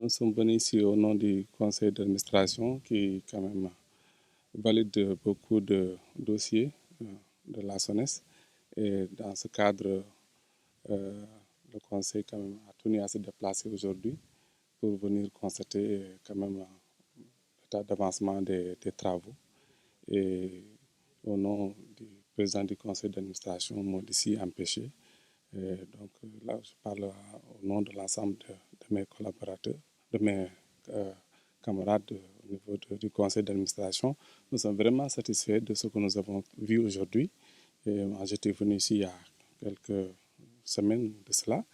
Nous sommes venus ici au nom du conseil d'administration qui, quand même, valide beaucoup de dossiers de la SONES. Et dans ce cadre, euh, le conseil, quand même, a tenu à se déplacer aujourd'hui pour venir constater, quand même, l'état d'avancement des travaux. Et au nom du président du conseil d'administration, Modici Empêché, donc là, je parle au nom de l'ensemble de mes collaborateurs, de mes euh, camarades au niveau du conseil d'administration. Nous sommes vraiment satisfaits de ce que nous avons vu aujourd'hui. Et moi, j'étais venu ici il y a quelques semaines de cela.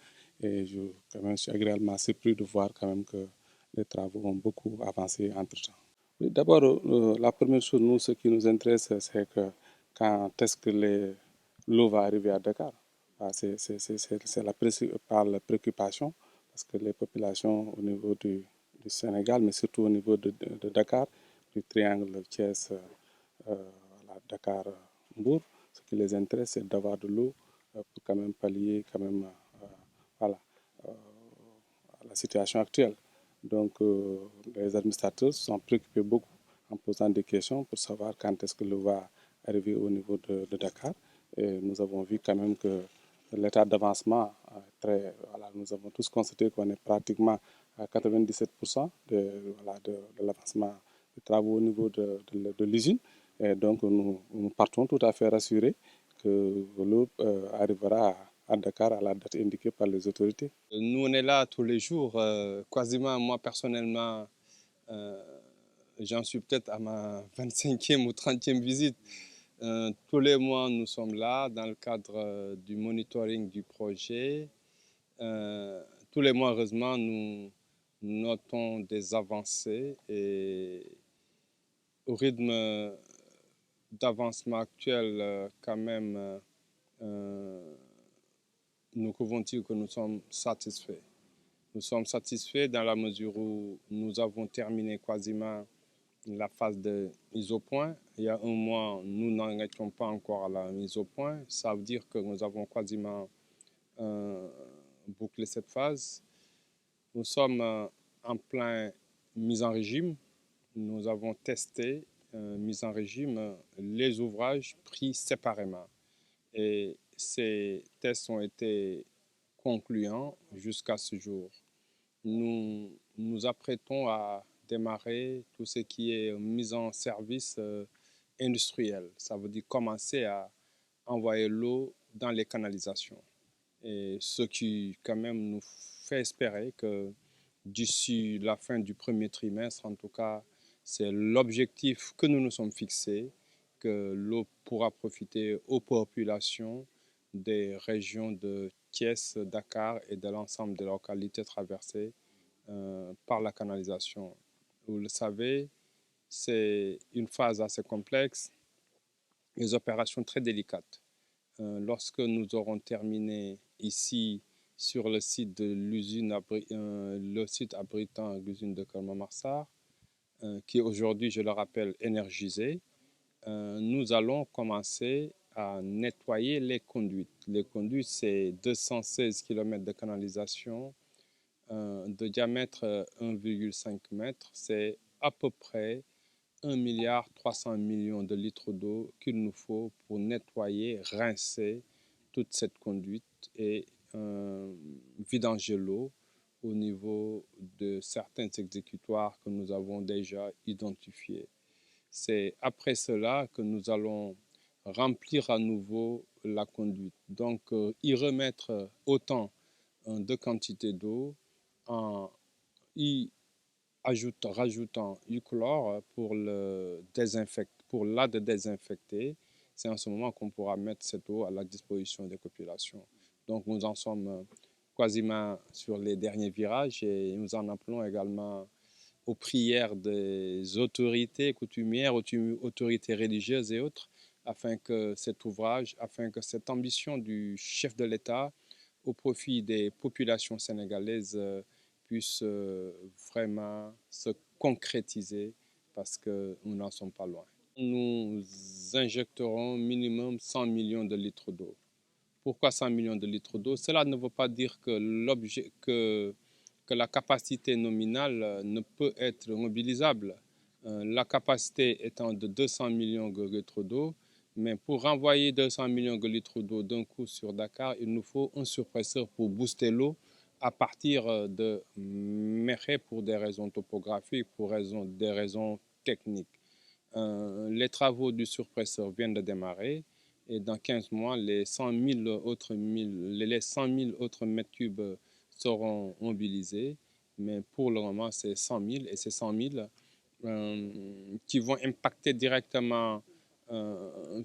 Et quand même, je suis agréablement surpris de voir quand même que les travaux ont beaucoup avancé entre-temps. Oui, d'abord, la première chose, nous, ce qui nous intéresse, c'est que quand est-ce que l'eau va arriver à Dakar? C'est la principale préoccupation parce que les populations au niveau du Sénégal, mais surtout au niveau de Dakar, du triangle Thiès, voilà, Dakar-Mbour, ce qui les intéresse, c'est d'avoir de l'eau pour quand même pallier quand même, voilà, euh, à la situation actuelle. Donc, les administrateurs se sont préoccupés beaucoup en posant des questions pour savoir quand est-ce que l'eau va arriver au niveau de Dakar. Et nous avons vu quand même que l'état d'avancement est très. Voilà, nous avons tous constaté qu'on est pratiquement à 97% voilà, de l'avancement des travaux au niveau de l'usine. Et donc, nous partons tout à fait rassurés que l'eau arrivera à Dakar à la date indiquée par les autorités. Nous, on est là tous les jours. Quasiment, moi, personnellement, euh, j'en suis peut-être à ma 25e ou 30e visite. Tous les mois, nous sommes là dans le cadre du monitoring du projet. Tous les mois, heureusement, nous notons des avancées et au rythme d'avancement actuel, quand même, nous pouvons dire que nous sommes satisfaits. Nous sommes satisfaits dans la mesure où nous avons terminé quasiment la phase de mise au point. Il y a un mois, nous n'en étions pas encore à la mise au point. Ça veut dire que nous avons quasiment bouclé cette phase. Nous sommes en plein mise en régime. Nous avons testé, mise en régime, les ouvrages pris séparément. Et ces tests ont été concluants jusqu'à ce jour. Nous nous apprêtons à démarrer tout ce qui est mise en service industriel. Ça veut dire commencer à envoyer l'eau dans les canalisations. Et ce qui quand même nous fait espérer que d'ici la fin du premier trimestre, en tout cas, c'est l'objectif que nous nous sommes fixés, que l'eau pourra profiter aux populations des régions de Thiès, Dakar et de l'ensemble des localités traversées par la canalisation. Vous le savez, c'est une phase assez complexe, des opérations très délicates. Lorsque nous aurons terminé ici sur le site de l'usine, le site abritant l'usine de Kermamarsar, qui est aujourd'hui, je le rappelle, énergisé, nous allons commencer à nettoyer les conduites. Les conduites, c'est 216 km de canalisation de diamètre 1,5 m. C'est à peu près 1,3 milliard de litres d'eau qu'il nous faut pour nettoyer, rincer toute cette conduite et vidanger l'eau au niveau de certains exécutoires que nous avons déjà identifiés. C'est après cela que nous allons remplir à nouveau la conduite. Donc, y remettre autant de quantité d'eau en y rajoutant du chlore pour la désinfecter. C'est en ce moment qu'on pourra mettre cette eau à la disposition des populations. Donc nous en sommes quasiment sur les derniers virages et nous en appelons également aux prières des autorités coutumières, autorités religieuses et autres, afin que cet ouvrage, afin que cette ambition du chef de l'État au profit des populations sénégalaises puisse vraiment se concrétiser parce que nous n'en sommes pas loin. Nous injecterons minimum 100 millions de litres d'eau. Pourquoi 100 millions de litres d'eau? Cela ne veut pas dire que que la capacité nominale ne peut être mobilisable. La capacité étant de 200 millions de litres d'eau, mais pour renvoyer 200 millions de litres d'eau d'un coup sur Dakar, il nous faut un surpresseur pour booster l'eau à partir de Mekhe pour des raisons topographiques, pour des raisons techniques. Les travaux du surpresseur viennent de démarrer et dans 15 mois, les 100 000 autres mètres cubes seront mobilisés. Mais pour le moment, c'est 100 000 et ces 100 000 qui vont impacter directement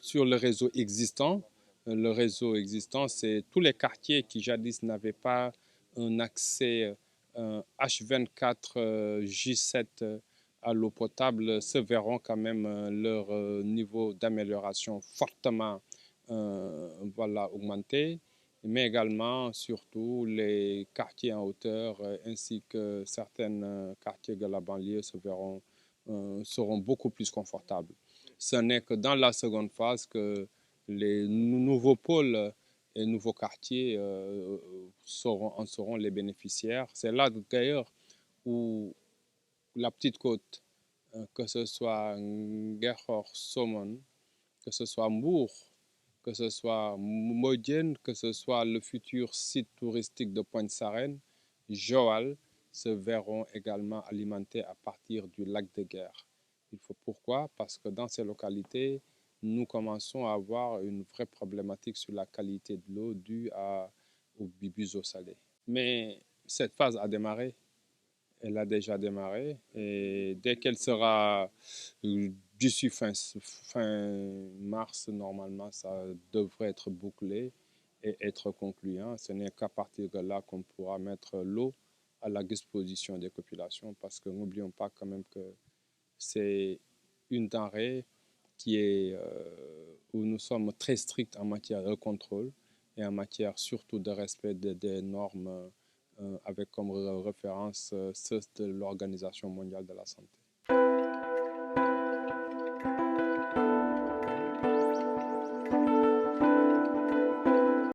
sur le réseau existant. Le réseau existant, c'est tous les quartiers qui jadis n'avaient pas un accès H24, J7 à l'eau potable se verront quand même leur niveau d'amélioration fortement augmenté, mais également surtout les quartiers en hauteur ainsi que certains quartiers de la banlieue seront beaucoup plus confortables. Ce n'est que dans la seconde phase que les nouveaux pôles et nouveaux quartiers en seront les bénéficiaires. C'est là d'ailleurs où la petite côte, que ce soit Ngexor, Somone, que ce soit Mbour, que ce soit Modjen, que ce soit le futur site touristique de Pointe-Sarène, Joal, se verront également alimentés à partir du lac de Guerre. Pourquoi? Parce que dans ces localités, nous commençons à avoir une vraie problématique sur la qualité de l'eau due au bibus eau salée. Mais cette phase a démarré. Elle a déjà démarré et dès qu'elle sera d'ici fin mars, normalement, ça devrait être bouclé et être concluant. Ce n'est qu'à partir de là qu'on pourra mettre l'eau à la disposition des populations parce que n'oublions pas quand même que c'est une denrée où nous sommes très stricts en matière de contrôle et en matière surtout de respect des normes avec comme référence ceux de l'Organisation mondiale de la santé.